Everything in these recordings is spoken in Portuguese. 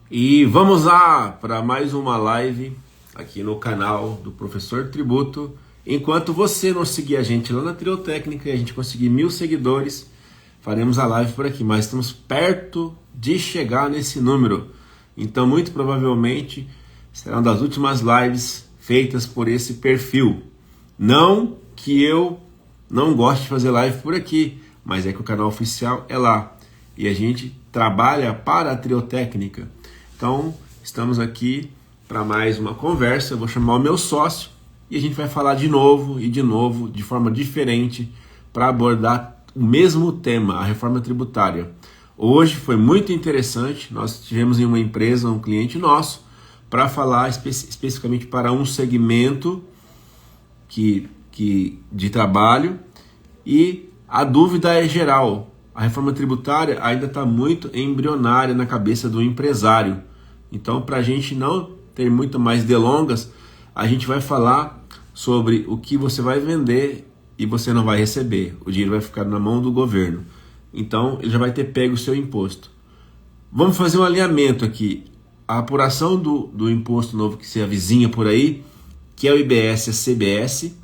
E vamos lá para mais uma live aqui no canal do Professor Tributo. Enquanto você não seguir a gente lá na Triotécnica e a gente conseguir 1.000 seguidores, faremos a live por aqui. Mas estamos perto de chegar nesse número. Então, muito provavelmente, será uma das últimas lives feitas por esse perfil. Não que eu não goste de fazer live por aqui, mas é que o canal oficial é lá. E a gente trabalha para a Triotécnica. Então, estamos aqui para mais uma conversa. Eu vou chamar o meu sócio e a gente vai falar de novo e de novo, de forma diferente, para abordar o mesmo tema, a reforma tributária. Hoje foi muito interessante. Nós tivemos em uma empresa um cliente nosso para falar especificamente para um segmento de trabalho, e a dúvida é geral. A reforma tributária ainda está muito embrionária na cabeça do empresário. Então, para a gente não ter muito mais delongas, a gente vai falar sobre o que você vai vender e você não vai receber. O dinheiro vai ficar na mão do governo. Então, ele já vai ter pego o seu imposto. Vamos fazer um alinhamento aqui. A apuração do imposto novo que se avizinha por aí, que é o IBS e a CBS,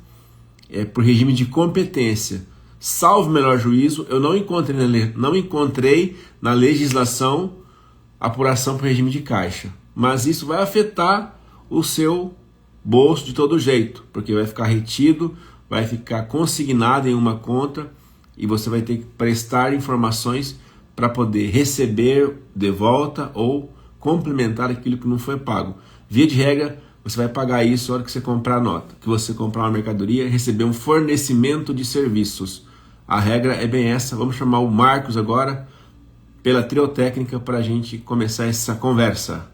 por regime de competência. Salvo melhor juízo, eu não encontrei na legislação apuração por regime de caixa. Mas isso vai afetar o seu bolso de todo jeito, porque vai ficar retido, vai ficar consignado em uma conta e você vai ter que prestar informações para poder receber de volta ou complementar aquilo que não foi pago. Via de regra, você vai pagar isso na hora que você comprar a nota, que você comprar uma mercadoria, receber um fornecimento de serviços. A regra é bem essa. Vamos chamar o Marcos agora pela Triotécnica para a gente começar essa conversa.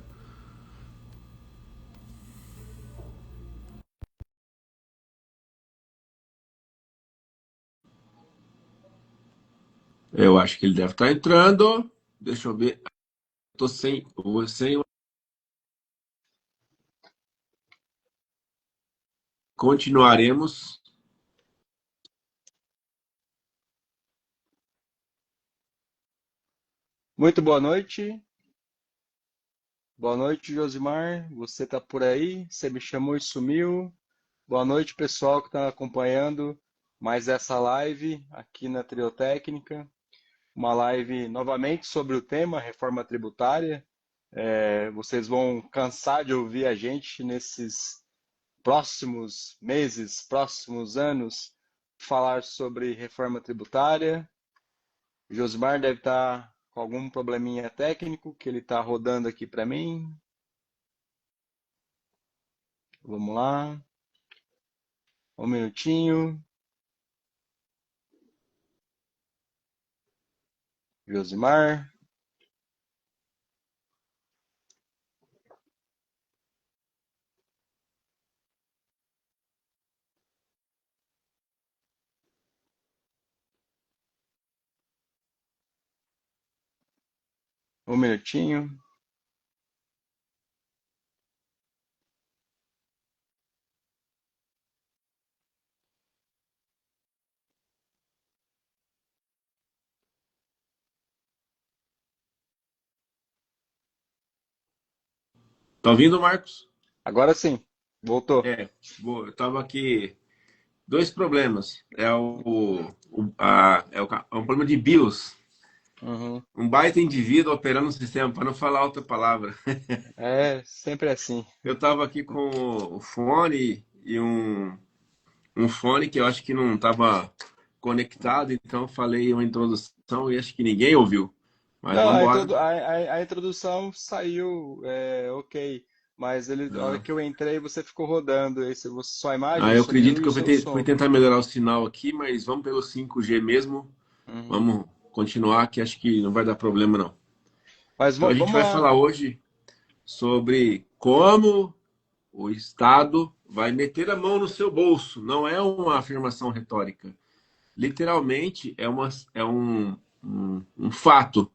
Eu acho que ele deve estar entrando. Deixa eu ver. Estou sem. Continuaremos. Muito boa noite. Boa noite, Josimar. Você está por aí? Você me chamou e sumiu. Boa noite, pessoal que está acompanhando mais essa live aqui na Triotécnica. Uma live novamente sobre o tema reforma tributária. Vocês vão cansar de ouvir a gente nesses próximos meses, próximos anos, falar sobre reforma tributária. O Josimar deve estar com algum probleminha técnico que ele está rodando aqui para mim. Vamos lá. Um minutinho. Josimar. Um minutinho. Tá ouvindo, Marcos? Agora sim. Voltou. Eu estava aqui. Dois problemas. É um problema de BIOS. Uhum. Um baita indivíduo operando o sistema, para não falar outra palavra. É sempre assim. Eu estava aqui com o fone e um fone que eu acho que não estava conectado, então eu falei uma introdução e acho que ninguém ouviu. Mas Não, vamos embora. a introdução saiu, ok. Mas a hora Ah, que eu entrei, você ficou rodando. Sua imagem eu sumiu acredito e que o eu seu fui som. tentar melhorar o sinal aqui, mas vamos pelo 5G mesmo. Uhum. Vamos continuar, que acho que não vai dar problema não. Mas Então a gente vamos vai lá. falar hoje sobre como o Estado vai meter a mão no seu bolso. Não é uma afirmação retórica. Literalmente é um fato.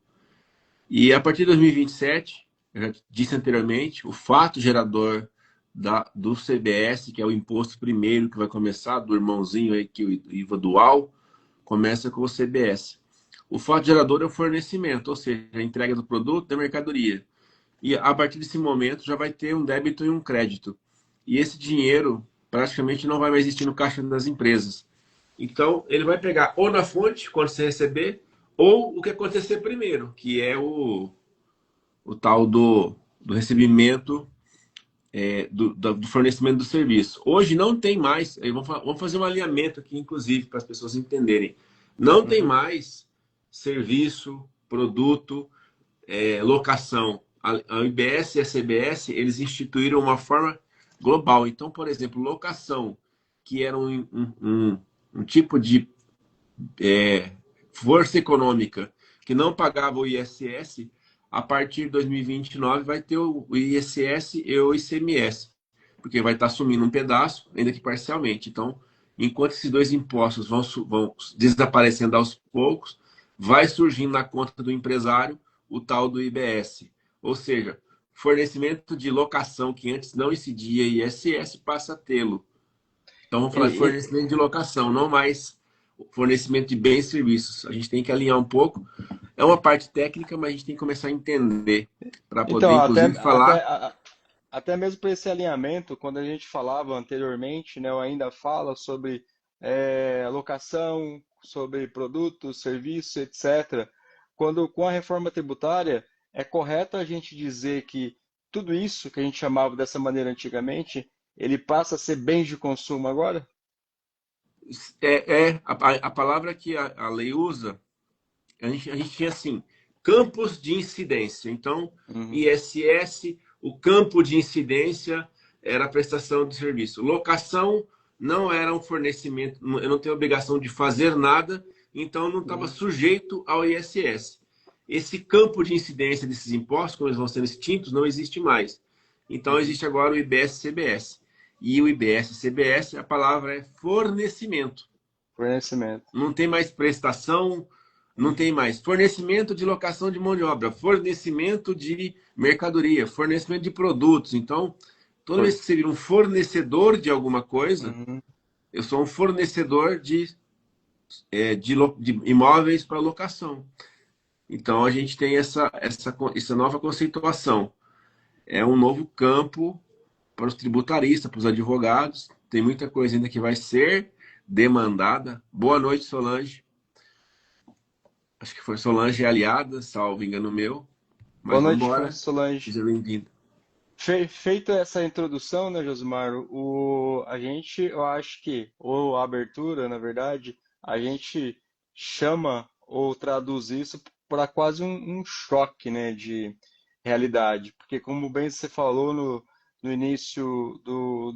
E a partir de 2027, eu já disse anteriormente, o fato gerador do CBS, que é o imposto primeiro que vai começar, do irmãozinho aí, que é o IVA dual, começa com o CBS. O fato gerador é o fornecimento, ou seja, a entrega do produto, da mercadoria. e a partir desse momento já vai ter um débito e um crédito. E esse dinheiro praticamente não vai mais existir no caixa das empresas. Então, ele vai pegar ou na fonte, quando você receber, ou o que acontecer primeiro, que é o tal do recebimento, do fornecimento do serviço. Hoje não tem mais, vamos fazer um alinhamento aqui, inclusive, para as pessoas entenderem. Não tem Uhum. mais serviço, produto, locação. A UBS e a CBS, eles instituíram uma forma global. Então, por exemplo, locação, que era um tipo de força econômica que não pagava o ISS, a partir de 2029 vai ter o ISS e o ICMS, porque vai estar assumindo um pedaço, ainda que parcialmente. Então, enquanto esses dois impostos vão desaparecendo aos poucos, vai surgindo na conta do empresário o tal do IBS. Ou seja, fornecimento de locação que antes não incidia ISS passa a tê-lo. Então, vamos falar de E, fornecimento de locação, não mais fornecimento de bens e serviços. A gente tem que alinhar um pouco. É uma parte técnica, mas a gente tem que começar a entender para poder, então, inclusive, falar. até mesmo para esse alinhamento, quando a gente falava anteriormente, né, eu ainda falo sobre alocação, sobre produtos, serviços, etc. Quando com a reforma tributária, é correto a gente dizer que tudo isso que a gente chamava dessa maneira antigamente, ele passa a ser bens de consumo agora? A palavra que a lei usa, a gente tinha assim, campos de incidência. Então, Uhum, ISS, o campo de incidência era a prestação de serviço. Locação não era um fornecimento, eu não tenho obrigação de fazer nada, então não estava uhum, sujeito ao ISS. Esse campo de incidência desses impostos, como eles vão sendo extintos, não existe mais. Então, uhum. existe agora o IBS-CBS. E o IBS-CBS, a palavra é fornecimento. Fornecimento. Não tem mais prestação, não tem mais fornecimento de locação de mão de obra, fornecimento de mercadoria, fornecimento de produtos. Então, toda For- vez que você vira um fornecedor de alguma coisa, Uhum. eu sou um fornecedor de imóveis para locação. Então, a gente tem essa nova conceituação. É um novo campo para os tributaristas, para os advogados. Tem muita coisa ainda que vai ser demandada. Boa noite, Solange. Acho que foi Solange Aliada, salvo engano meu. Boa Mas vamos noite, embora. Solange. Seja bem-vindo. Feita essa introdução, né, Josimar, a gente, eu acho que, ou a abertura, na verdade, a gente chama ou traduz isso para quase um choque, né, de realidade. Porque, como bem você falou no início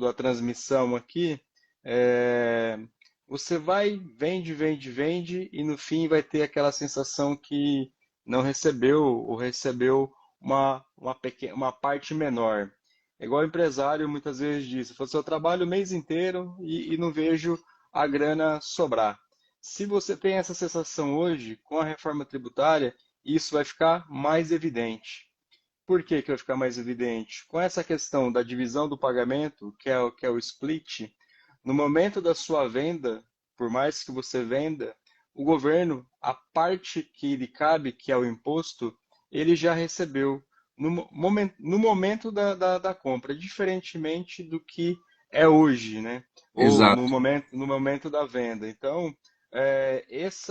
da transmissão aqui, é, você vai, vende, vende, vende, e no fim vai ter aquela sensação que não recebeu ou recebeu uma parte menor. É igual o empresário muitas vezes diz, eu trabalho o mês inteiro e não vejo a grana sobrar. Se você tem essa sensação hoje, com a reforma tributária, isso vai ficar mais evidente. Por que que vai ficar mais evidente? Com essa questão da divisão do pagamento, que é o split, no momento da sua venda, por mais que você venda, o governo, a parte que lhe cabe, que é o imposto, ele já recebeu no momento da compra, diferentemente do que é hoje, né? Ou no Exato. momento, no momento da venda. Então,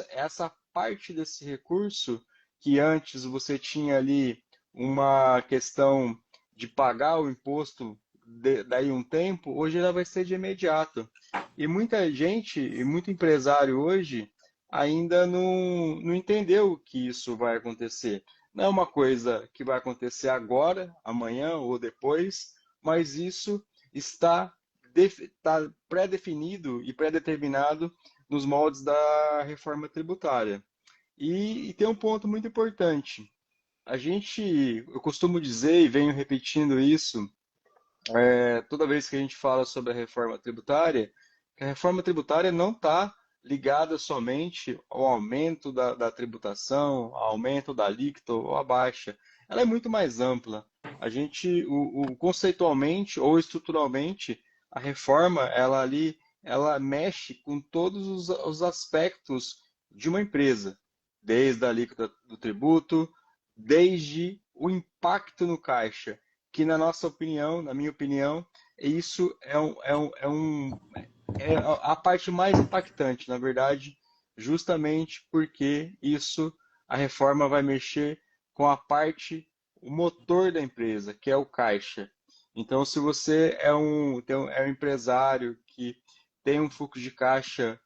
essa parte desse recurso que antes você tinha ali uma questão de pagar o imposto daí um tempo, hoje ela vai ser de imediato. E muita gente, e muito empresário hoje, ainda não entendeu que isso vai acontecer. Não é uma coisa que vai acontecer agora, amanhã ou depois, mas isso está, está pré-definido e pré-determinado nos moldes da reforma tributária. E tem um ponto muito importante. Eu costumo dizer e venho repetindo isso, toda vez que a gente fala sobre a reforma tributária, que a reforma tributária não está ligada somente ao aumento da tributação, ao aumento da alíquota ou à baixa. Ela é muito mais ampla. Conceitualmente ou estruturalmente, a reforma, ela mexe com todos os aspectos de uma empresa, desde a alíquota do tributo, desde o impacto no caixa, que na nossa opinião, na minha opinião, isso é a parte mais impactante, na verdade, justamente porque isso, a reforma vai mexer com a parte, o motor da empresa, que é o caixa. Então, se você é um empresário que tem um fluxo de caixa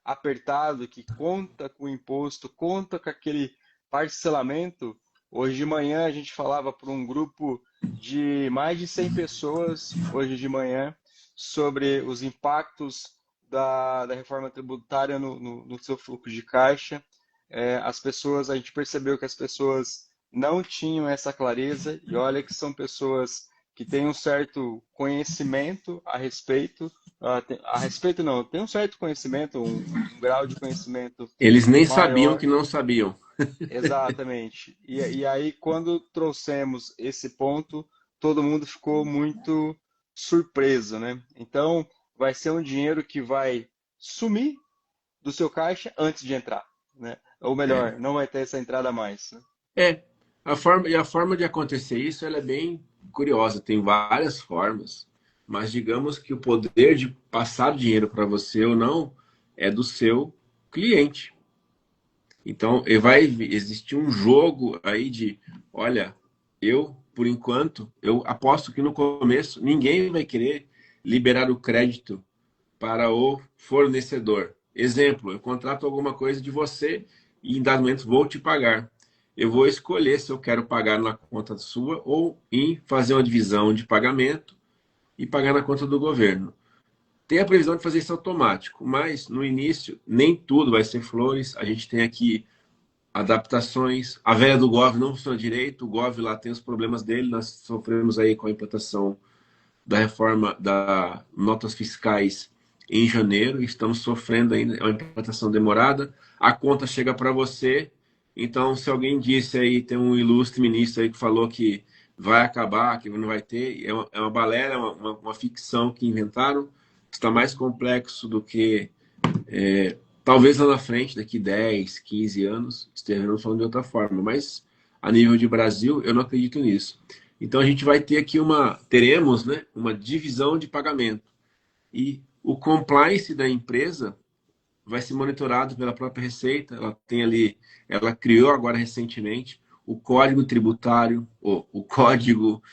apertado, que conta com o imposto, conta com aquele parcelamento, hoje de manhã a gente falava para um grupo de mais de 100 pessoas, hoje de manhã, sobre os impactos da reforma tributária no seu fluxo de caixa. A gente percebeu que as pessoas não tinham essa clareza, e olha que são pessoas que têm um certo conhecimento a respeito, a respeito não, tem um certo conhecimento, um grau de conhecimento Eles nem sabiam maior. que não sabiam. Exatamente. E aí, quando trouxemos esse ponto, todo mundo ficou muito surpreso, né? Então, vai ser um dinheiro que vai sumir do seu caixa antes de entrar, né? Ou É, melhor, não vai ter essa entrada mais, né? é. A forma de acontecer isso ela é bem curiosa. Tem várias formas, mas digamos que o poder de passar dinheiro para você ou não é do seu cliente. Então, vai existir um jogo aí de, olha, por enquanto, eu aposto que no começo ninguém vai querer liberar o crédito para o fornecedor. Exemplo, eu contrato alguma coisa de você e em dado momento vou te pagar. Eu vou escolher se eu quero pagar na conta sua ou em fazer uma divisão de pagamento e pagar na conta do governo. Tem a previsão de fazer isso automático, mas no início nem tudo vai ser flores. A gente tem aqui adaptações. A velha do Gov não funciona direito, o Gov lá tem os problemas dele. Nós sofremos aí com a implantação da reforma das notas fiscais em janeiro, estamos sofrendo ainda, é uma implantação demorada, a conta chega para você, então se alguém disse aí, tem um ilustre ministro aí que falou que vai acabar, que não vai ter, é uma balela, uma ficção que inventaram, está mais complexo do que talvez lá na frente, daqui 10, 15 anos, estejamos falando de outra forma, mas a nível de Brasil, eu não acredito nisso. Então a gente vai ter aqui teremos, né, uma divisão de pagamento. E o compliance da empresa vai ser monitorado pela própria Receita. Ela tem ali, ela criou agora recentemente o código tributário, o código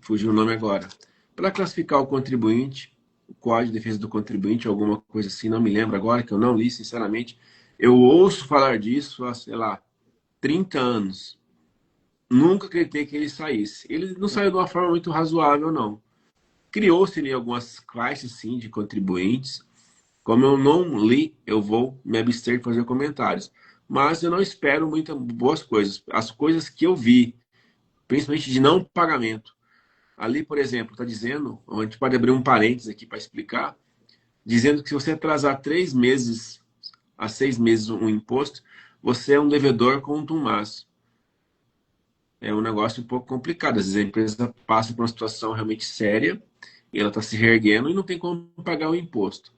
fugiu o nome agora, para classificar o contribuinte, o Código de Defesa do Contribuinte, alguma coisa assim, não me lembro agora, que eu não li, sinceramente. Eu ouço falar disso há, sei lá, 30 anos. Nunca acreditei que ele saísse. Ele não saiu de uma forma muito razoável, não. Criou-se ali algumas classes, sim, de contribuintes. Como eu não li, eu vou me abster de fazer comentários. Mas eu não espero muitas boas coisas. As coisas que eu vi, principalmente de não pagamento. Ali, por exemplo, está dizendo, a gente pode abrir um parênteses aqui para explicar, dizendo que se você atrasar 3 meses a 6 meses um imposto, você é um devedor contumaz. É um negócio um pouco complicado. Às vezes a empresa passa por uma situação realmente séria e ela está se reerguendo e não tem como pagar o imposto.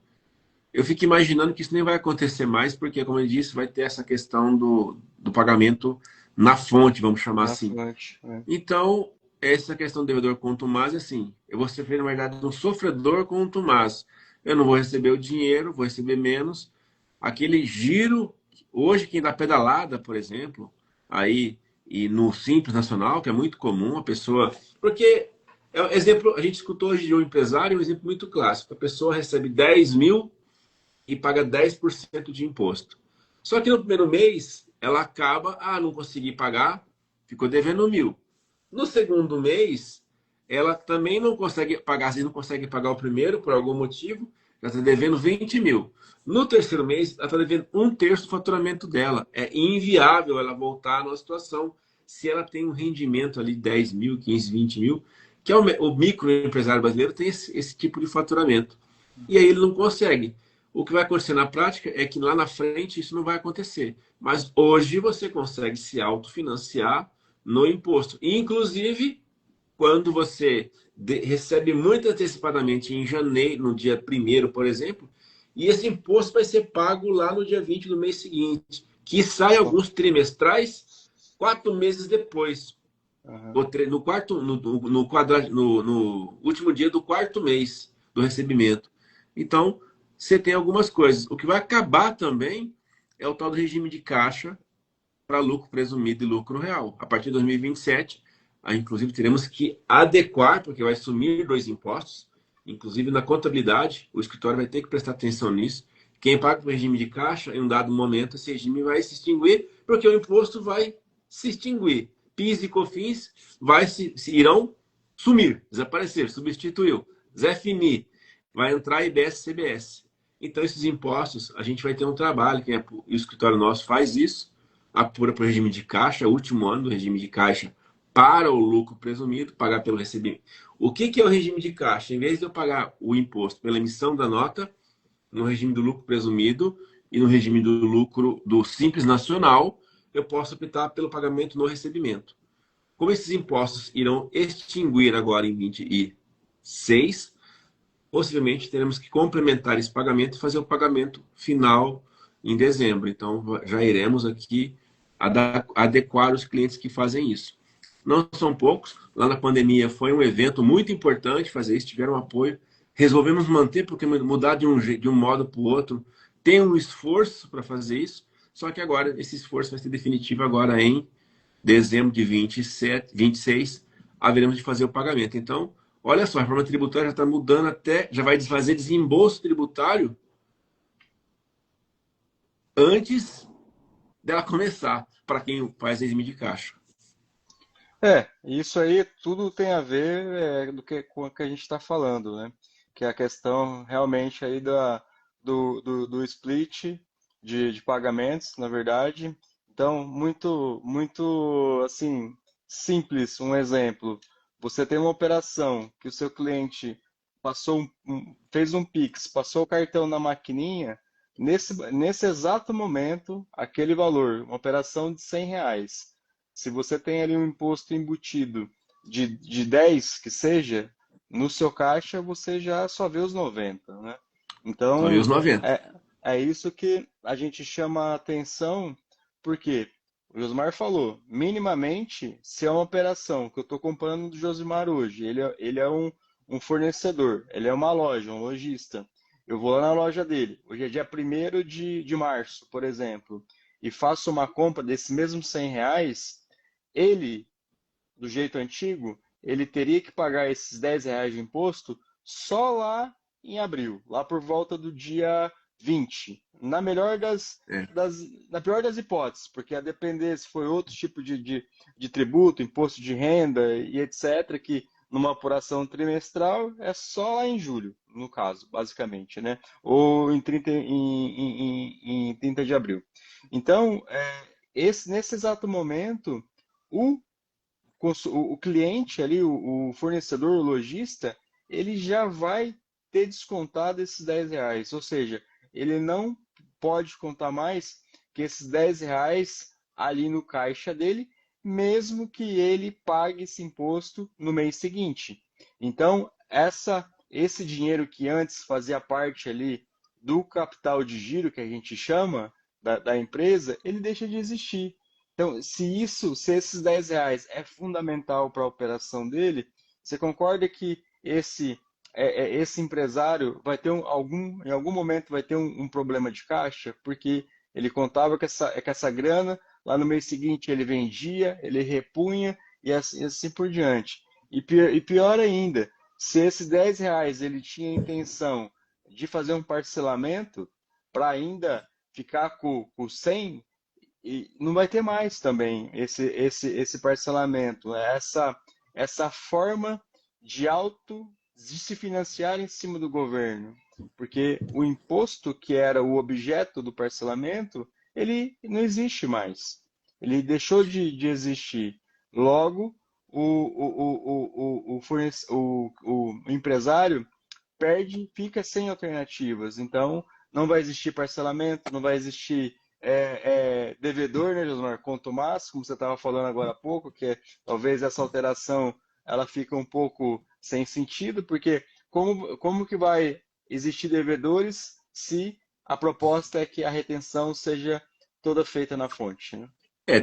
Eu fico imaginando que isso nem vai acontecer mais, porque, como eu disse, vai ter essa questão do pagamento na fonte, vamos chamar Na assim. fonte, né? Então, essa questão do devedor contumaz é assim, eu vou ser, na verdade, um sofredor contumaz. Eu não vou receber o dinheiro, vou receber menos. Aquele giro, hoje quem dá pedalada, por exemplo, aí e no Simples Nacional, que é muito comum, a pessoa... Porque, exemplo, a gente escutou hoje de um empresário, um exemplo muito clássico. A pessoa recebe 10 mil e paga 10% de imposto. Só que no primeiro mês, ela acaba, não consegui pagar, ficou devendo 1.000. No segundo mês, ela também não consegue pagar, se não consegue pagar o primeiro por algum motivo, ela está devendo 20 mil. No terceiro mês, ela está devendo 1/3 do faturamento dela. É inviável ela voltar numa situação se ela tem um rendimento ali 10 mil, 15, 20 mil, que é o microempresário brasileiro tem esse tipo de faturamento. E aí ele não consegue. O que vai acontecer na prática é que lá na frente isso não vai acontecer. Mas hoje você consegue se autofinanciar no imposto. Inclusive, quando você recebe muito antecipadamente em janeiro, no dia 1º, por exemplo, e esse imposto vai ser pago lá no dia 20 do mês seguinte, que sai alguns trimestrais 4 meses depois. Aham. No quarto, no último dia do quarto mês do recebimento. Então, você tem algumas coisas. O que vai acabar também é o tal do regime de caixa para lucro presumido e lucro real. A partir de 2027, inclusive teremos que adequar, porque vai sumir dois impostos, inclusive na contabilidade, o escritório vai ter que prestar atenção nisso. Quem paga o regime de caixa, em um dado momento, esse regime vai se extinguir, porque o imposto vai se extinguir. PIS e COFINS irão sumir, desaparecer, substituiu. Zé Fini, vai entrar IBS e CBS. Então, esses impostos, a gente vai ter um trabalho, o escritório nosso faz isso, apura para o regime de caixa, último ano do regime de caixa, para o lucro presumido, pagar pelo recebimento. O que é o regime de caixa? Em vez de eu pagar o imposto pela emissão da nota, no regime do lucro presumido e no regime do lucro do Simples Nacional, eu posso optar pelo pagamento no recebimento. Como esses impostos irão extinguir agora em 26, possivelmente teremos que complementar esse pagamento e fazer o pagamento final em dezembro. Então, já iremos aqui adequar os clientes que fazem isso. Não são poucos. Lá na pandemia foi um evento muito importante fazer isso, tiveram apoio. Resolvemos manter, porque mudar de um modo para o outro tem um esforço para fazer isso, só que agora esse esforço vai ser definitivo agora em dezembro de 27, 26, haveremos de fazer o pagamento. Então, olha só, a reforma tributária já está mudando já vai fazer desembolso tributário antes dela começar, para quem faz regime de caixa. Isso aí tudo tem a ver com o que a gente está falando, né? Que é a questão realmente aí do split de pagamentos, na verdade. Então, muito assim, simples, um exemplo. Você tem uma operação que o seu cliente fez um Pix, passou o cartão na maquininha, nesse exato momento, aquele valor, uma operação de R$ 100. Se você tem ali um imposto embutido de 10 que seja, no seu caixa você já só vê os 90, né? Só vi Então, os 90. é isso que a gente chama a atenção, porque o Josmar falou, minimamente, se é uma operação que eu estou comprando do Josimar hoje, ele é um fornecedor, ele é uma loja, um lojista. Eu vou lá na loja dele, hoje é dia 1º de março, por exemplo, e faço uma compra desse mesmo R$ 100, ele, do jeito antigo, ele teria que pagar esses R$ 10 de imposto só lá em abril, lá por volta do dia 20. É. Na pior das hipóteses, porque a depender se foi outro tipo de tributo, imposto de renda e etc., que numa apuração trimestral é só lá em julho, no caso, basicamente, né? Ou em 30 de abril. Então, nesse exato momento, o o cliente ali, o fornecedor, o lojista, ele já vai ter descontado esses R$ 10. Ou seja, ele não pode contar mais que esses R$ 10 ali no caixa dele, mesmo que ele pague esse imposto no mês seguinte. Então, esse dinheiro que antes fazia parte ali do capital de giro, que a gente chama, da empresa, ele deixa de existir. Então, se esses R$ 10 é fundamental para a operação dele, você concorda que esse empresário vai ter em algum momento vai ter um problema de caixa? Porque ele contava com essa grana, lá no mês seguinte ele vendia, ele repunha e assim por diante. E pior ainda, se esses R$ 10 ele tinha a intenção de fazer um parcelamento para ainda ficar com 100, e não vai ter mais também esse parcelamento, essa forma de se financiar em cima do governo, porque o imposto que era o objeto do parcelamento, ele não existe mais, ele deixou de existir. Logo, o empresário fica sem alternativas. Então, não vai existir parcelamento, não vai existir devedor, né, Josmar? Quanto mais, como você estava falando agora há pouco, talvez essa alteração ela fica um pouco sem sentido, porque como que vai existir devedores se a proposta é que a retenção seja toda feita na fonte, né?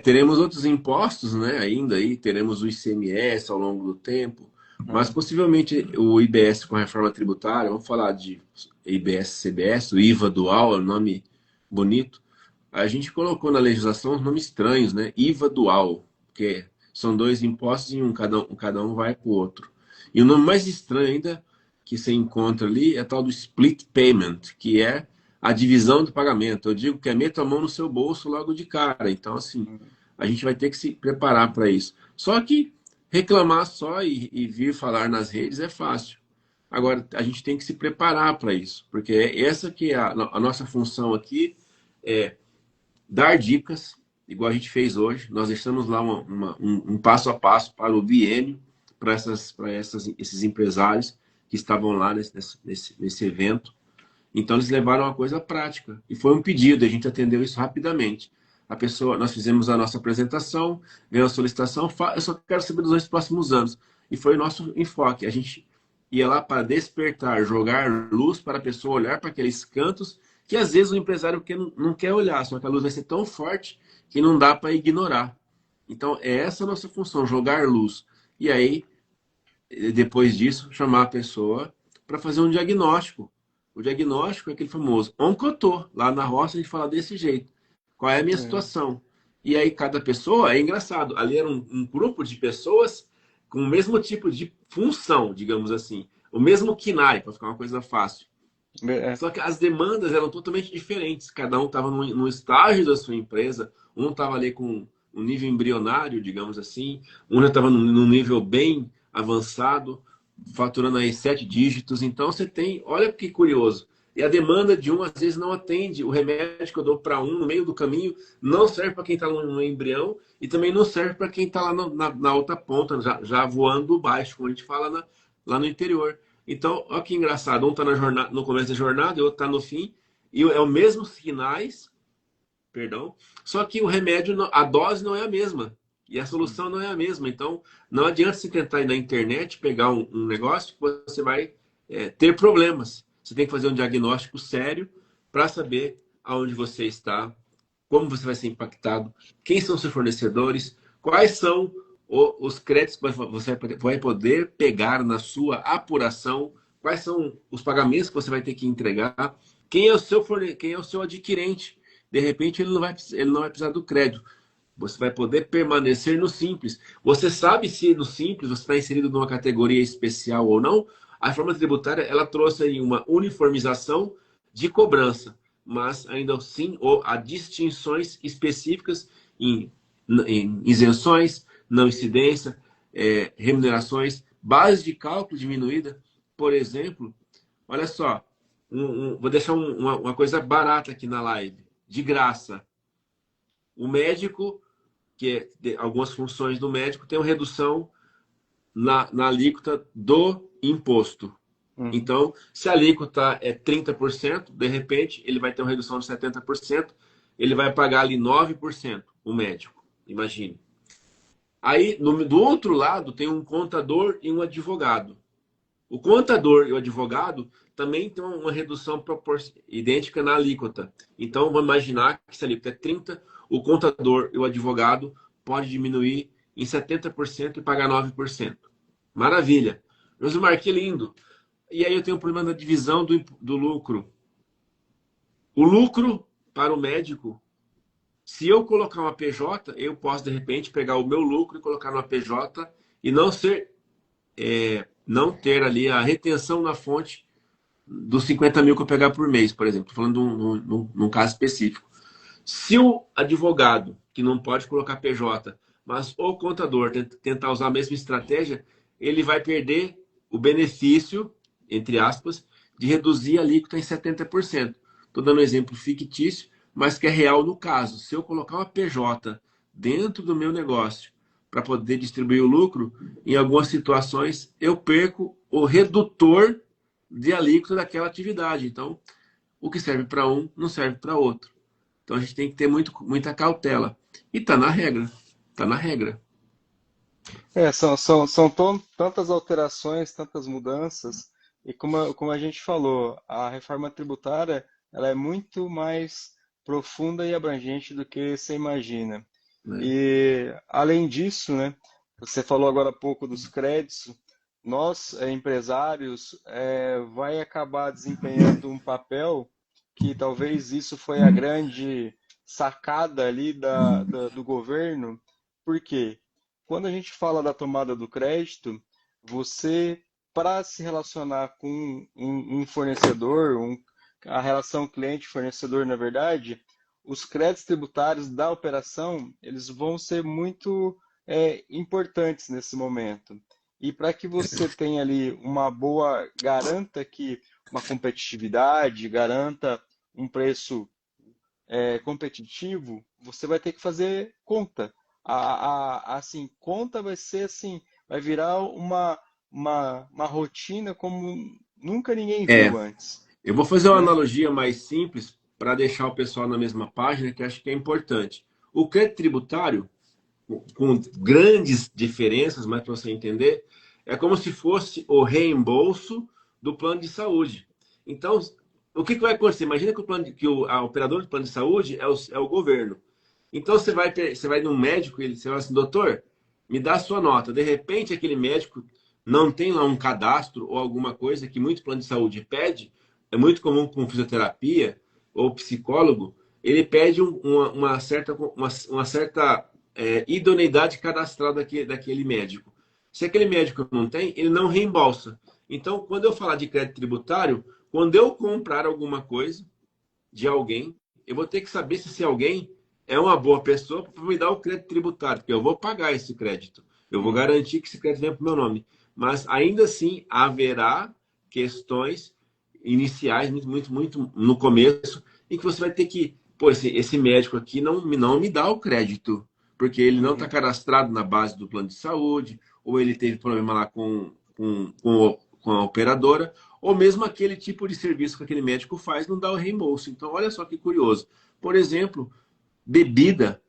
Teremos outros impostos, né? Ainda aí, teremos o ICMS ao longo do tempo, mas É. possivelmente o IBS com a reforma tributária, vamos falar de IBS-CBS, o IVA dual, é um nome bonito. A gente colocou na legislação os nomes estranhos, né? IVA dual, que são dois impostos e cada um vai para o outro. E o nome mais estranho ainda que você encontra ali é tal do split payment, que é a divisão do pagamento. Eu digo que é meta a mão no seu bolso logo de cara. Então, assim, a gente vai ter que se preparar para isso. Só que reclamar só e vir falar nas redes é fácil. Agora, a gente tem que se preparar para isso, porque essa que é a nossa função aqui, é dar dicas, igual a gente fez hoje. Nós deixamos lá um passo a passo para o biênio, esses empresários que estavam lá nesse evento. Então eles levaram a coisa prática e foi um pedido, a gente atendeu isso rapidamente. A pessoa, nós fizemos a nossa apresentação, ganhou a solicitação, eu só quero saber dos 2 próximos anos. E foi o nosso enfoque. A gente ia lá para despertar, jogar luz para a pessoa olhar para aqueles cantos que às vezes o empresário não quer olhar, só que a luz vai ser tão forte que não dá para ignorar. Então é essa a nossa função, jogar luz. E aí, depois disso, chamar a pessoa para fazer um diagnóstico. O diagnóstico é aquele famoso oncotô. Lá na roça a gente fala desse jeito. Qual é a minha É. situação? E aí cada pessoa, é engraçado, ali era um grupo de pessoas com o mesmo tipo de função, digamos assim. O mesmo KINAI, para ficar uma coisa fácil. É. Só que as demandas eram totalmente diferentes. Cada um estava num estágio da sua empresa. Um estava ali com um nível embrionário, digamos assim. Um já estava num nível bem avançado, faturando aí 7 dígitos. Então você tem, olha que curioso. E a demanda de um às vezes não atende. O remédio que eu dou para um no meio do caminho não serve para quem está no embrião e também não serve para quem está lá na outra ponta, já voando baixo, como a gente fala lá no interior. Então, olha que engraçado. Um está no começo da jornada e o outro está no fim. E é o mesmo sinais, perdão, só que o remédio, a dose não é a mesma. E a solução não é a mesma. Então, não adianta você tentar ir na internet pegar um negócio que você vai ter problemas. Você tem que fazer um diagnóstico sério para saber aonde você está, como você vai ser impactado, quem são seus fornecedores, quais são os créditos que você vai poder pegar na sua apuração, quais são os pagamentos que você vai ter que entregar, quem é o seu adquirente. De repente ele não vai precisar do crédito. Você vai poder permanecer no simples. Você sabe se no simples você está inserido numa categoria especial ou não? A reforma tributária ela trouxe aí uma uniformização de cobrança, mas ainda assim há distinções específicas em isenções, não incidência, remunerações, base de cálculo diminuída. Por exemplo, olha só, vou deixar uma coisa barata aqui na live, de graça. O médico algumas funções do médico têm uma redução na alíquota do imposto. Uhum. Então, se a alíquota é 30%, de repente ele vai ter uma redução de 70%, ele vai pagar ali 9%, o médico, imagine. Aí, do outro lado, tem um contador e um advogado. O contador e o advogado também têm uma redução idêntica na alíquota. Então, vamos imaginar que se a alíquota é 30%, o contador e o advogado pode diminuir em 70% e pagar 9%. Maravilha. Josimar, que lindo. E aí eu tenho um problema da divisão do lucro. O lucro para o médico, se eu colocar uma PJ, eu posso, de repente, pegar o meu lucro e colocar numa PJ e não ter ali a retenção na fonte dos 50 mil que eu pegar por mês, por exemplo. Estou falando num caso específico. Se o advogado, que não pode colocar PJ, mas o contador tentar usar a mesma estratégia, ele vai perder o benefício, entre aspas, de reduzir a alíquota em 70%. Estou dando um exemplo fictício, mas que é real no caso. Se eu colocar uma PJ dentro do meu negócio para poder distribuir o lucro, em algumas situações eu perco o redutor de alíquota daquela atividade. Então, o que serve para um não serve para outro. Então a gente tem que ter muita cautela. E está na regra. Está na regra. São tantas alterações, tantas mudanças, e como a gente falou, a reforma tributária ela é muito mais profunda e abrangente do que você imagina. né? E além disso, né, você falou agora há pouco dos créditos, nós, empresários, vai acabar desempenhando um papel que talvez isso foi a grande sacada ali do governo. Por quê? Quando a gente fala da tomada do crédito, você, para se relacionar com um fornecedor, a relação cliente-fornecedor, na verdade, os créditos tributários da operação, eles vão ser muito importantes nesse momento. E para que você tenha ali uma boa, garanta que uma competitividade, garanta um preço competitivo, você vai ter que fazer conta. Assim, conta vai ser assim, vai virar uma rotina como nunca ninguém É, viu antes, eu vou fazer uma né? analogia mais simples para deixar o pessoal na mesma página, que acho que é importante. O crédito tributário, com grandes diferenças, mas para você entender, é como se fosse o reembolso do plano de saúde. Então, o que vai acontecer? Imagina que, a operadora do plano de saúde é o governo. Então, você vai num médico e ele você fala assim, doutor, me dá a sua nota. De repente, aquele médico não tem lá um cadastro ou alguma coisa que muito plano de saúde pede. É muito comum com fisioterapia ou psicólogo, ele pede uma certa idoneidade cadastral daquele médico. Se aquele médico não tem, ele não reembolsa. Então, quando eu falar de crédito tributário, quando eu comprar alguma coisa de alguém, eu vou ter que saber se esse alguém é uma boa pessoa para me dar o crédito tributário, porque eu vou pagar esse crédito. Eu vou Uhum. garantir que esse crédito venha para o meu nome. Mas ainda assim haverá questões iniciais, muito no começo, em que você vai ter que, pô, esse médico aqui não me dá o crédito, porque ele não está Uhum. cadastrado na base do plano de saúde, ou ele teve problema lá com a operadora, ou mesmo aquele tipo de serviço que aquele médico faz não dá o reembolso. Então, olha só que curioso. Por exemplo, bebida,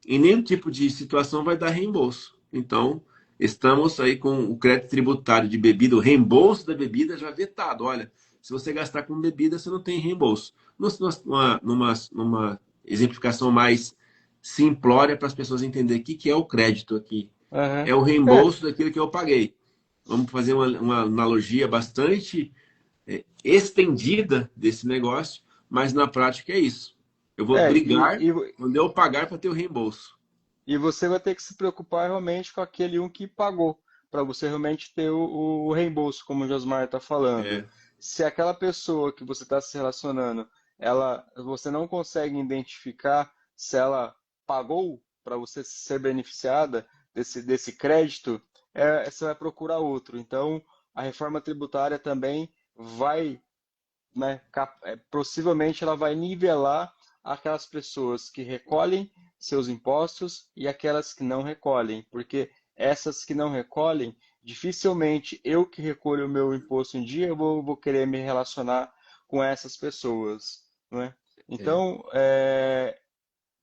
em nenhum tipo de situação vai dar reembolso. Então, estamos aí com o crédito tributário de bebida, o reembolso da bebida já vetado. Olha, se você gastar com bebida, você não tem reembolso. Numa exemplificação mais simplória para as pessoas entenderem o que é o crédito aqui. Aham. É o É, reembolso daquilo que eu paguei. Vamos fazer uma analogia bastante estendida desse negócio, mas na prática é isso. Eu vou é, brigar quando eu pagar para ter o reembolso. e você vai ter que se preocupar realmente com aquele um que pagou, para você realmente ter o reembolso, como o Josmar está falando. É, Se aquela pessoa que você está se relacionando, você não consegue identificar se ela pagou para você ser beneficiada desse crédito, você vai procurar outro. Então, a reforma tributária também vai, né, possivelmente ela vai nivelar aquelas pessoas que recolhem seus impostos e aquelas que não recolhem, porque essas que não recolhem, dificilmente eu que recolho o meu imposto em dia, eu vou querer me relacionar com essas pessoas, não é? é, Então,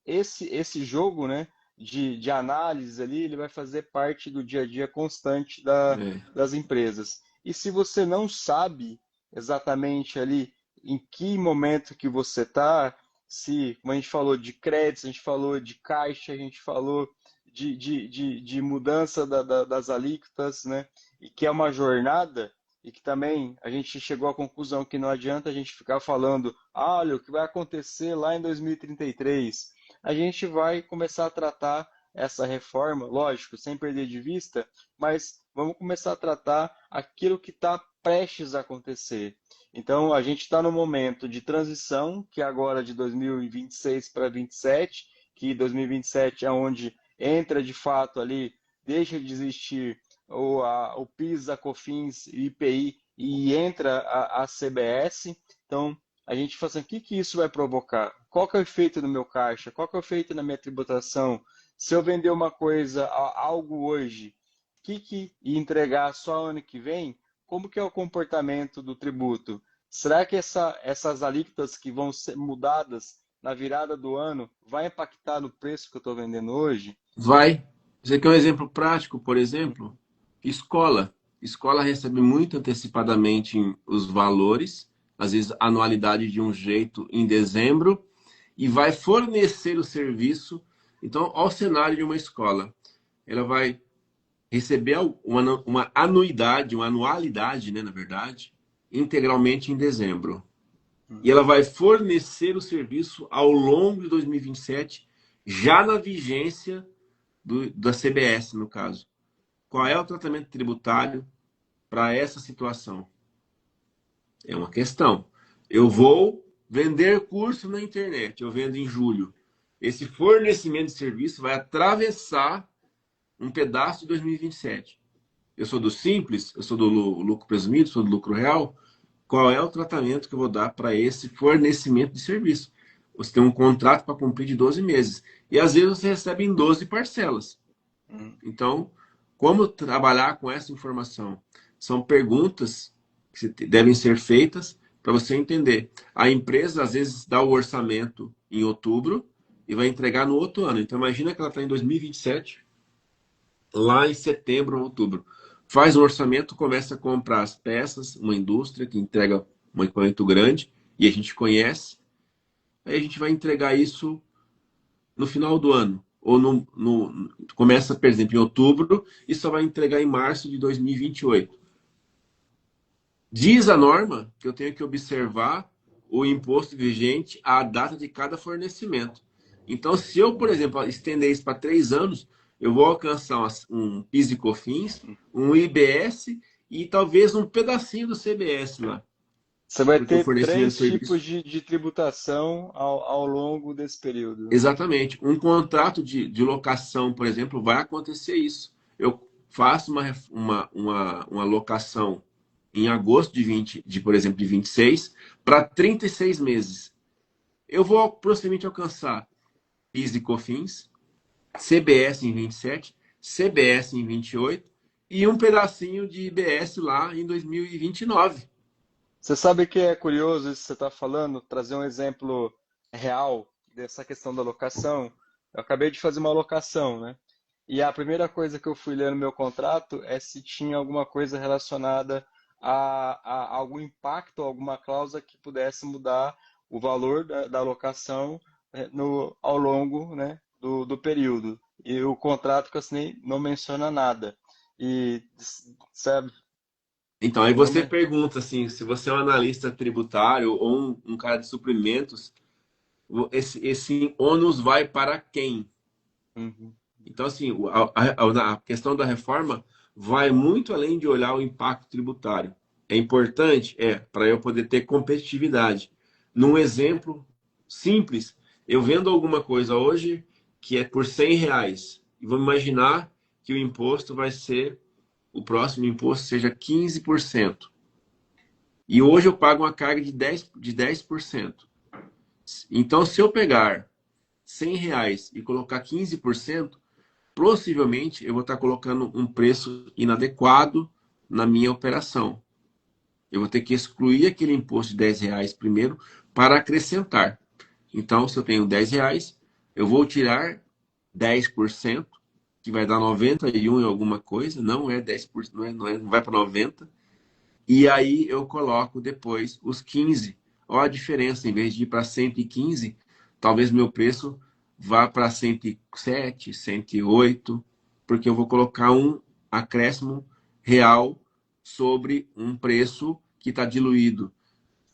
esse jogo, né, de análise ali, ele vai fazer parte do dia a dia constante é. das empresas. E se você não sabe exatamente ali em que momento que você está, se, como a gente falou de créditos, a gente falou de caixa, a gente falou de mudança das alíquotas, né, e que é uma jornada, e que também a gente chegou à conclusão que não adianta a gente ficar falando, ah, olha, o que vai acontecer lá em 2033, a gente vai começar a tratar essa reforma, lógico, sem perder de vista, mas vamos começar a tratar aquilo que está prestes a acontecer. Então, a gente está no momento de transição, que é agora de 2026 para 2027, que 2027 é onde entra de fato ali, deixa de existir o PIS, a COFINS, IPI e entra a CBS. Então, a gente fala assim, o que isso vai provocar? Qual que é o efeito no meu caixa? Qual que é o efeito na minha tributação? Se eu vender uma coisa, algo hoje, e entregar só ano que vem, como que é o comportamento do tributo? Será que essas alíquotas que vão ser mudadas na virada do ano vai impactar no preço que eu estou vendendo hoje? Vai. Você quer um exemplo prático, por exemplo? Escola. Escola recebe muito antecipadamente os valores, às vezes anualidade de um jeito em dezembro, e vai fornecer o serviço Então, ao cenário de uma escola, ela vai receber uma anuidade, uma anualidade, né, na verdade, integralmente em dezembro. E ela vai fornecer o serviço ao longo de 2027, já na vigência da CBS, no caso. Qual é o tratamento tributário para essa situação? É uma questão. Eu vou vender curso na internet, eu vendo em julho. Esse fornecimento de serviço vai atravessar um pedaço de 2027. Eu sou do simples, eu sou do lucro presumido, sou do lucro real. Qual é o tratamento que eu vou dar para esse fornecimento de serviço? Você tem um contrato para cumprir de 12 meses. E às vezes você recebe em 12 parcelas. Então, como trabalhar com essa informação? São perguntas que devem ser feitas para você entender. A empresa, às vezes, dá o orçamento em outubro e vai entregar no outro ano. Então, imagina que ela está em 2027, lá em setembro ou outubro. Faz um orçamento, começa a comprar as peças, uma indústria que entrega um equipamento grande, e a gente conhece. Aí a gente vai entregar isso no final do ano. Ou começa, por exemplo, em outubro e só vai entregar em março de 2028. Diz a norma que eu tenho que observar o imposto vigente à data de cada fornecimento. Então, se eu, por exemplo, estender isso para 3 anos, eu vou alcançar um PIS e COFINS, um IBS e talvez um pedacinho do CBS lá, Você vai porque o ter fornecimento de três tipos serviço. de tributação ao longo desse período. Exatamente. Um contrato de locação, por exemplo, vai acontecer isso. Eu faço uma locação em agosto por exemplo, de 26 para 36 meses. Eu vou possivelmente alcançar PIS e COFINS, CBS em 27, CBS em 28 e um pedacinho de IBS lá em 2029. Você sabe que é curioso isso que você está falando? Trazer um exemplo real dessa questão da locação. Eu acabei de fazer uma locação, né? E a primeira coisa que eu fui ler no meu contrato é se tinha alguma coisa relacionada a algum impacto, alguma cláusula que pudesse mudar o valor da locação ao longo, né, do período. E o contrato que eu assinei não menciona nada. E, sabe, Então, aí não você me... pergunta assim, se você é um analista tributário ou um cara de suprimentos, esse ônus vai para quem? Uhum. Então, assim, a questão da reforma vai muito além de olhar o impacto tributário. É importante? É, para eu poder ter competitividade. Num exemplo simples, eu vendo alguma coisa hoje que é por R$ 100, e vamos imaginar que o imposto vai ser, o próximo imposto seja 15%. E hoje eu pago uma carga de 10%. Então, se eu pegar R$ 100 e colocar 15%, possivelmente eu vou estar colocando um preço inadequado na minha operação. Eu vou ter que excluir aquele imposto de R$ 10 primeiro para acrescentar. Então, se eu tenho R$ 10, eu vou tirar 10%, que vai dar 91 em alguma coisa, não é 10%, não vai para 90, e aí eu coloco depois os 15. Olha a diferença, em vez de ir para 115, talvez meu preço vá para 107, 108, porque eu vou colocar um acréscimo real sobre um preço que está diluído.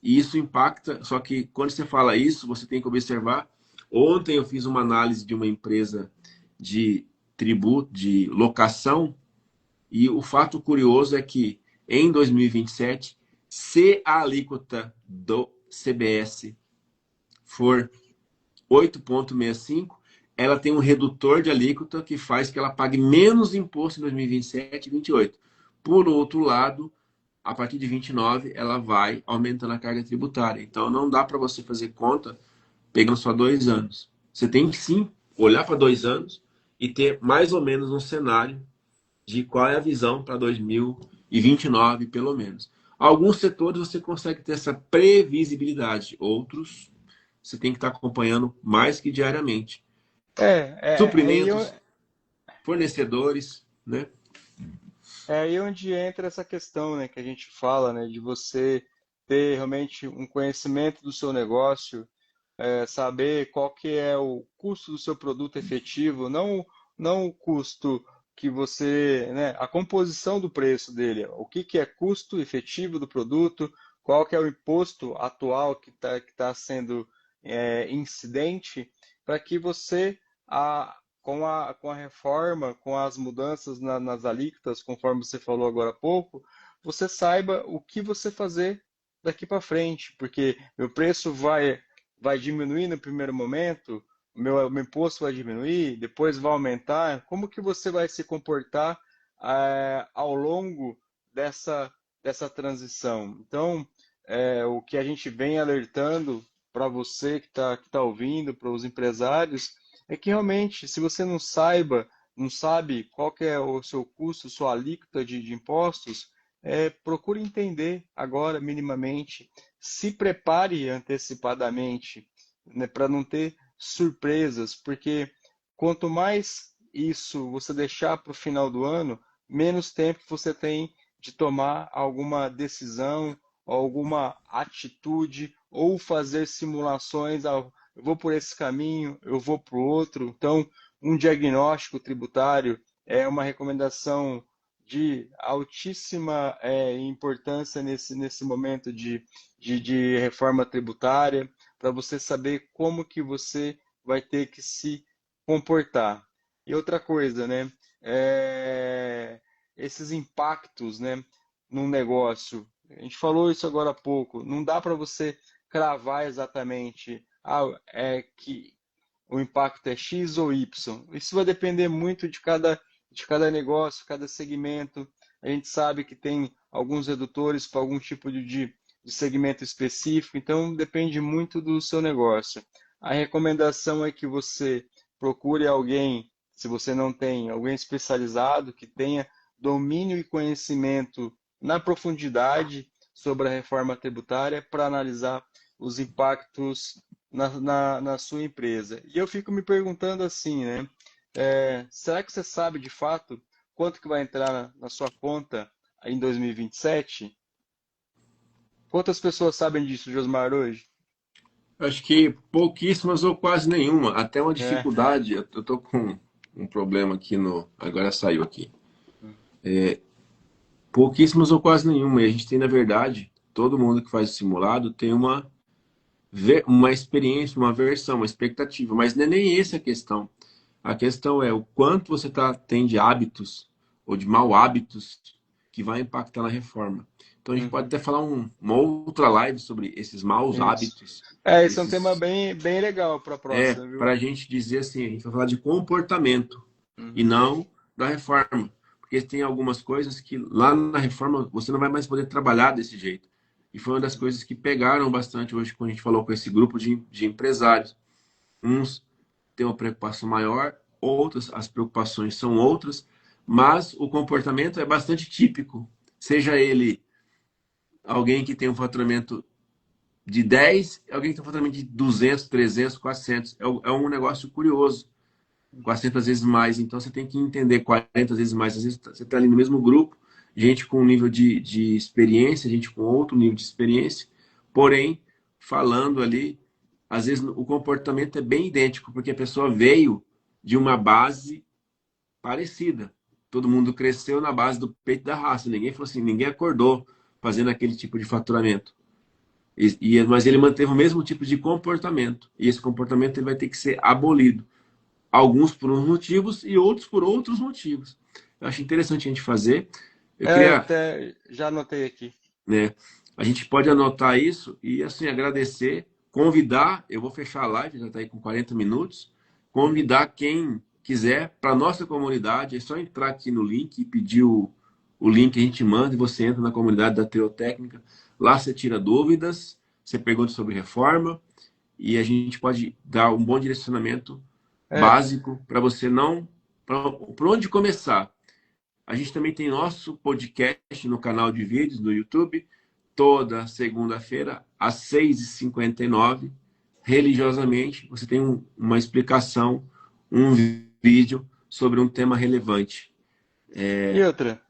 E isso impacta, só que quando você fala isso, você tem que observar. Ontem eu fiz uma análise de uma empresa de tributo, de locação, e o fato curioso é que em 2027, se a alíquota do CBS for 8,65, ela tem um redutor de alíquota que faz que ela pague menos imposto em 2027 e 2028. Por outro lado, a partir de 29, ela vai aumentando a carga tributária. Então, não dá para você fazer conta pegando só 2 anos. Você tem que sim olhar para 2 anos e ter mais ou menos um cenário de qual é a visão para 2029, pelo menos. Alguns setores você consegue ter essa previsibilidade, outros você tem que estar acompanhando mais que diariamente. Aí Suprimentos, fornecedores, né? é aí onde entra essa questão, né, que a gente fala, né, de você ter realmente um conhecimento do seu negócio, saber qual que é o custo do seu produto efetivo, não o custo que você, né, a composição do preço dele, o que que é custo efetivo do produto, qual que é o imposto atual que tá sendo incidente, para que você, com a reforma, com as mudanças nas alíquotas, conforme você falou agora há pouco, você saiba o que você fazer daqui para frente, porque meu preço vai diminuir no primeiro momento, o meu imposto vai diminuir, depois vai aumentar. Como que você vai se comportar ao longo dessa, dessa transição? Então, o que a gente vem alertando para você que tá ouvindo, para os empresários, é que realmente, se você não sabe qual que é o seu custo, sua alíquota de impostos, procure entender agora minimamente, se prepare antecipadamente, né, para não ter surpresas, porque quanto mais isso você deixar para o final do ano, menos tempo você tem de tomar alguma decisão, alguma atitude ou fazer simulações. Eu vou por esse caminho, eu vou para o outro. Então, um diagnóstico tributário é uma recomendação de altíssima importância nesse momento de reforma tributária, para você saber como que você vai ter que se comportar. E outra coisa, né? Esses impactos, né, num negócio. A gente falou isso agora há pouco. Não dá para você cravar exatamente que o impacto é X ou Y. Isso vai depender muito de cada negócio, cada segmento. A gente sabe que tem alguns redutores para algum tipo de segmento específico, então depende muito do seu negócio. A recomendação é que você procure alguém, se você não tem, alguém especializado que tenha domínio e conhecimento na profundidade sobre a reforma tributária para analisar os impactos na sua empresa. E eu fico me perguntando assim, né? Será que você sabe de fato quanto que vai entrar na sua conta em 2027? Quantas pessoas sabem disso, Josmar, hoje? Acho que pouquíssimas ou quase nenhuma. Até uma É. dificuldade. Eu tô com um problema aqui no. Agora saiu aqui. Pouquíssimas ou quase nenhuma. E a gente tem, na verdade, todo mundo que faz o simulado tem uma experiência, uma versão, uma expectativa. Mas não é nem essa a questão. A questão é o quanto você tem de hábitos ou de mau hábitos que vai impactar na reforma. Então a gente pode Uhum. até falar uma outra live sobre esses maus Isso. hábitos, Esse é um tema esses bem legal para a próxima, para viu? a gente dizer assim, a gente vai falar de comportamento e Uhum. não da reforma. Porque tem algumas coisas que lá na reforma você não vai mais poder trabalhar desse jeito. E foi uma das Uhum. coisas que pegaram bastante hoje quando a gente falou com esse grupo de empresários. Uns têm uma preocupação maior, outros, as preocupações são outras, mas o comportamento é bastante típico. Seja ele alguém que tem um faturamento de 10, alguém que tem um faturamento de 200, 300, 400. É um negócio curioso. 400 vezes mais. Então você tem que entender 40 vezes mais. Às vezes você está ali no mesmo grupo, gente com um nível de experiência, gente com outro nível de experiência, porém, falando ali, às vezes o comportamento é bem idêntico, porque a pessoa veio de uma base parecida. Todo mundo cresceu na base do peito da raça. Ninguém falou assim, ninguém acordou fazendo aquele tipo de faturamento. Mas ele manteve o mesmo tipo de comportamento. E esse comportamento ele vai ter que ser abolido. Alguns por uns motivos e outros por outros motivos. Eu acho interessante a gente fazer. Eu queria, Até já anotei aqui. né, a gente pode anotar isso e assim agradecer, convidar, eu vou fechar a live, já está aí com 40 minutos, Uhum. convidar quem quiser para a nossa comunidade, é só entrar aqui no link e pedir o link, a gente manda e você entra na comunidade da Teotécnica. Lá você tira dúvidas, você pergunta sobre reforma e a gente pode dar um bom direcionamento É, básico para você não. Por onde começar? A gente também tem nosso podcast no canal de vídeos no YouTube, toda segunda-feira, às 6h59, religiosamente. Você tem uma explicação, um vídeo sobre um tema relevante. e outra.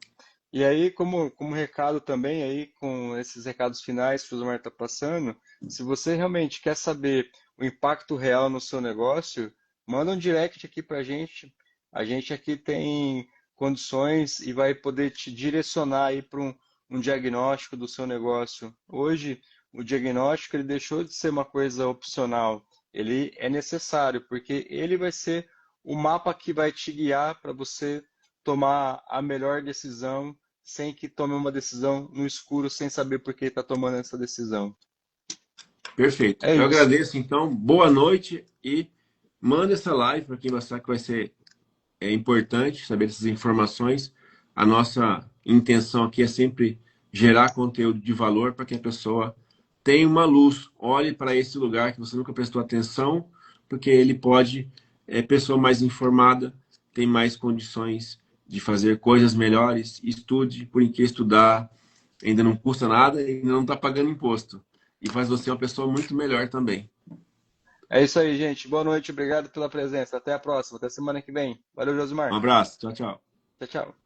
E aí, como recado também, aí com esses recados finais que o Zomar está passando, se você realmente quer saber o impacto real no seu negócio, manda um direct aqui para a gente. A gente aqui tem condições e vai poder te direcionar aí para um diagnóstico do seu negócio. Hoje, o diagnóstico ele deixou de ser uma coisa opcional, ele é necessário, porque ele vai ser o mapa que vai te guiar para você tomar a melhor decisão, sem que tome uma decisão no escuro, sem saber por que está tomando essa decisão. Perfeito. É Eu isso. agradeço, então. Boa noite e manda essa live para quem você sabe que vai ser importante saber essas informações. A nossa intenção aqui é sempre gerar conteúdo de valor para que a pessoa tenha uma luz. Olhe para esse lugar que você nunca prestou atenção, porque ele pode, pessoa mais informada, tem mais condições de fazer coisas melhores. Estude, por que estudar ainda não custa nada e ainda não está pagando imposto. E faz você uma pessoa muito melhor também. É isso aí, gente. Boa noite, obrigado pela presença. Até a próxima, até semana que vem. Valeu, Um Josimar. abraço, tchau, tchau. Tchau, tchau.